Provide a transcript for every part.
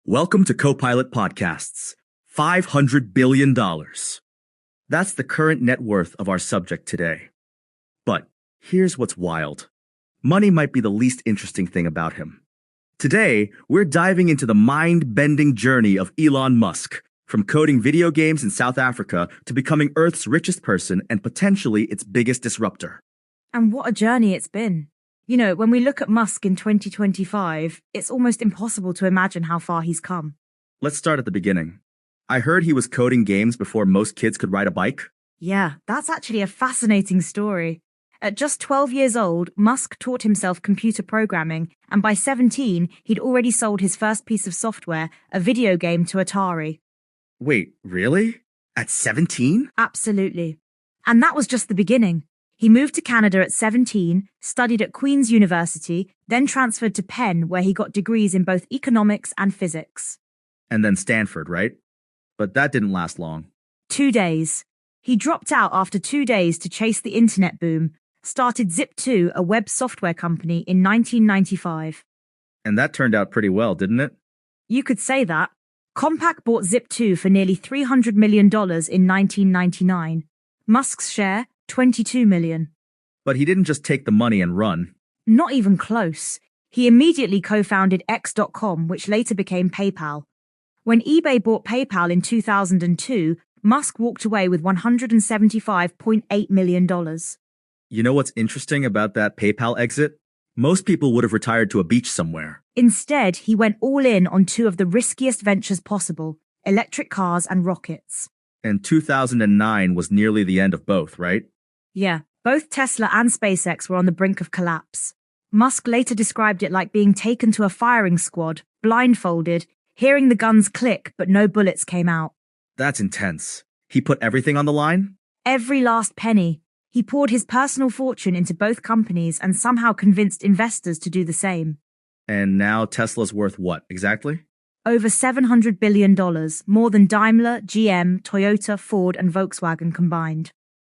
Welcome to Copilot Podcasts. $500 billion. That's the current net worth of our subject today. But here's what's wild. Money might be the least interesting thing about him. Today, we're diving into the mind-bending journey of Elon Musk, from coding video games in South Africa to becoming Earth's richest person and potentially its biggest disruptor. And what a journey it's been. You know, when we look at Musk in 2025, it's almost impossible to imagine how far he's come. Let's start at the beginning. I heard he was coding games before most kids could ride a bike. Yeah, that's actually a fascinating story. At just 12 years old, Musk taught himself computer programming, and by 17, he'd already sold his first piece of software, a video game, to Atari. Wait, really? At 17? Absolutely. And that was just the beginning. He moved to Canada at 17, studied at Queen's University, then transferred to Penn, where he got degrees in both economics and physics. And then Stanford, right? But that didn't last long. 2 days. He dropped out after 2 days to chase the internet boom, started Zip2, a web software company, in 1995. And that turned out pretty well, didn't it? You could say that. Compaq bought Zip2 for nearly $300 million in 1999. Musk's share, $22 million. But he didn't just take the money and run. Not even close. He immediately co-founded X.com, which later became PayPal. When eBay bought PayPal in 2002, Musk walked away with $175.8 million. You know what's interesting about that PayPal exit? Most people would have retired to a beach somewhere. Instead, he went all in on two of the riskiest ventures possible, electric cars and rockets. And 2009 was nearly the end of both, right? Yeah, both Tesla and SpaceX were on the brink of collapse. Musk later described it like being taken to a firing squad, blindfolded, hearing the guns click, but no bullets came out. That's intense. He put everything on the line? Every last penny. He poured his personal fortune into both companies and somehow convinced investors to do the same. And now Tesla's worth what, exactly? Over $700 billion, more than Daimler, GM, Toyota, Ford, and Volkswagen combined.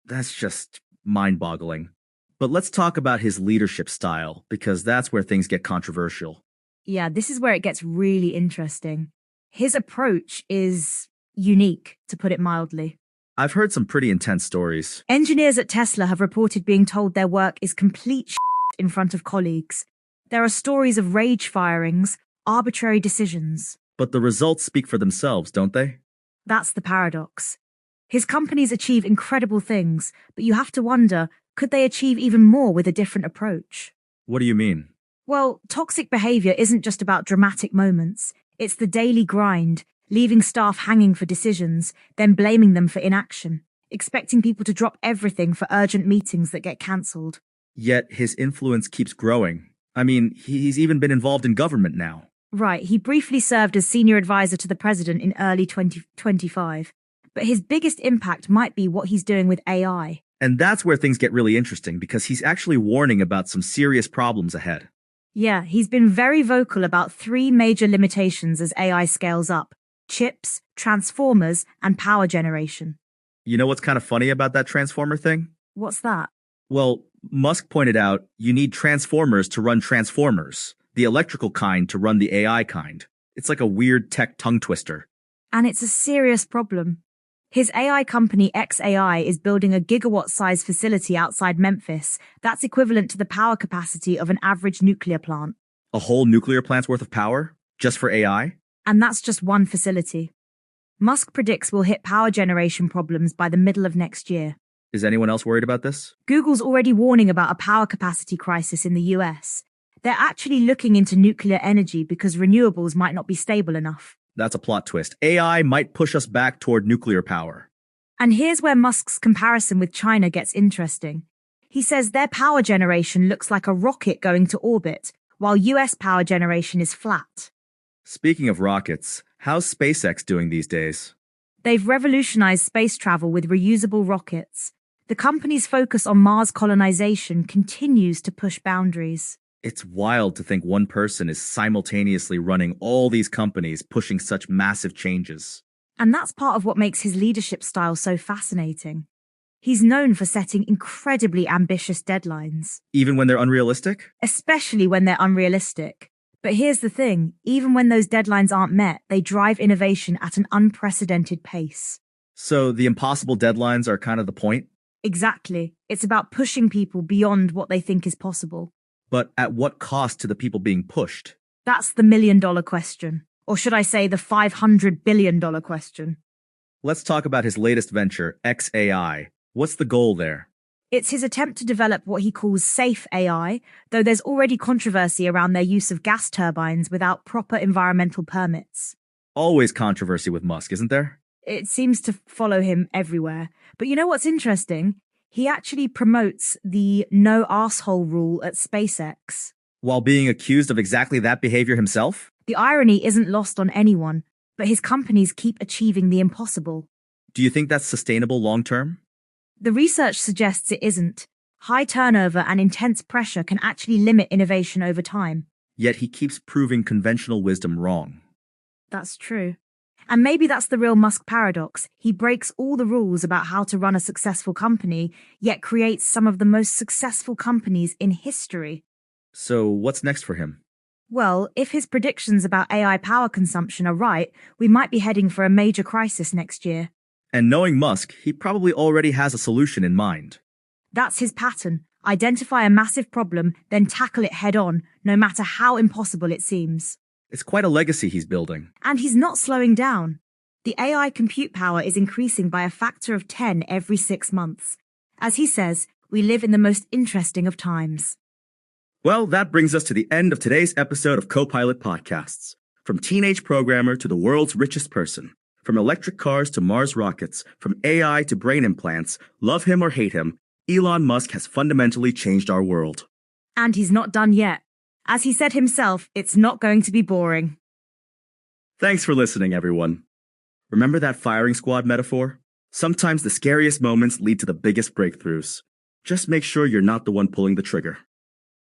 That's just mind-boggling. But let's talk about his leadership style, because that's where things get controversial. Yeah, this is where it gets really interesting. His approach is unique, to put it mildly. I've heard some pretty intense stories. Engineers at Tesla have reported being told their work is complete shit in front of colleagues. There are stories of rage firings, arbitrary decisions. But the results speak for themselves, don't they? That's the paradox. His companies achieve incredible things, but you have to wonder, could they achieve even more with a different approach? What do you mean? Well, toxic behavior isn't just about dramatic moments. It's the daily grind, leaving staff hanging for decisions, then blaming them for inaction, expecting people to drop everything for urgent meetings that get cancelled. Yet his influence keeps growing. I mean, he's even been involved in government now. Right, he briefly served as senior advisor to the president in early 2025. But his biggest impact might be what he's doing with AI. And that's where things get really interesting, because he's actually warning about some serious problems ahead. Yeah, he's been very vocal about 3 major limitations as AI scales up: chips, transformers, and power generation. You know what's kind of funny about that transformer thing? What's that? Well, Musk pointed out you need transformers to run transformers, the electrical kind to run the AI kind. It's like a weird tech tongue twister. And it's a serious problem. His AI company xAI is building a gigawatt-sized facility outside Memphis that's equivalent to the power capacity of an average nuclear plant. A whole nuclear plant's worth of power? Just for AI? And that's just one facility. Musk predicts we'll hit power generation problems by the middle of next year. Is anyone else worried about this? Google's already warning about a power capacity crisis in the US. They're actually looking into nuclear energy because renewables might not be stable enough. That's a plot twist. AI might push us back toward nuclear power. And here's where Musk's comparison with China gets interesting. He says their power generation looks like a rocket going to orbit, while US power generation is flat. Speaking of rockets, how's SpaceX doing these days? They've revolutionized space travel with reusable rockets. The company's focus on Mars colonization continues to push boundaries. It's wild to think one person is simultaneously running all these companies pushing such massive changes. And that's part of what makes his leadership style so fascinating. He's known for setting incredibly ambitious deadlines. Even when they're unrealistic? Especially when they're unrealistic. But here's the thing, even when those deadlines aren't met, they drive innovation at an unprecedented pace. So the impossible deadlines are kind of the point? Exactly. It's about pushing people beyond what they think is possible. But at what cost to the people being pushed? That's the $1 million question. Or should I say the $500 billion question? Let's talk about his latest venture, XAI. What's the goal there? It's his attempt to develop what he calls safe AI, though there's already controversy around their use of gas turbines without proper environmental permits. Always controversy with Musk, isn't there? It seems to follow him everywhere. But you know what's interesting? He actually promotes the no arsehole rule at SpaceX. While being accused of exactly that behavior himself? The irony isn't lost on anyone, but his companies keep achieving the impossible. Do you think that's sustainable long-term? The research suggests it isn't. High turnover and intense pressure can actually limit innovation over time. Yet he keeps proving conventional wisdom wrong. That's true. And maybe that's the real Musk paradox. He breaks all the rules about how to run a successful company, yet creates some of the most successful companies in history. So what's next for him? Well, if his predictions about AI power consumption are right, we might be heading for a major crisis next year. And knowing Musk, he probably already has a solution in mind. That's his pattern. Identify a massive problem, then tackle it head on, no matter how impossible it seems. It's quite a legacy he's building. And he's not slowing down. The AI compute power is increasing by a factor of 10 every 6 months. As he says, we live in the most interesting of times. Well, that brings us to the end of today's episode of Copilot Podcasts. From teenage programmer to the world's richest person. From electric cars to Mars rockets, from AI to brain implants, love him or hate him, Elon Musk has fundamentally changed our world. And he's not done yet. As he said himself, it's not going to be boring. Thanks for listening, everyone. Remember that firing squad metaphor? Sometimes the scariest moments lead to the biggest breakthroughs. Just make sure you're not the one pulling the trigger.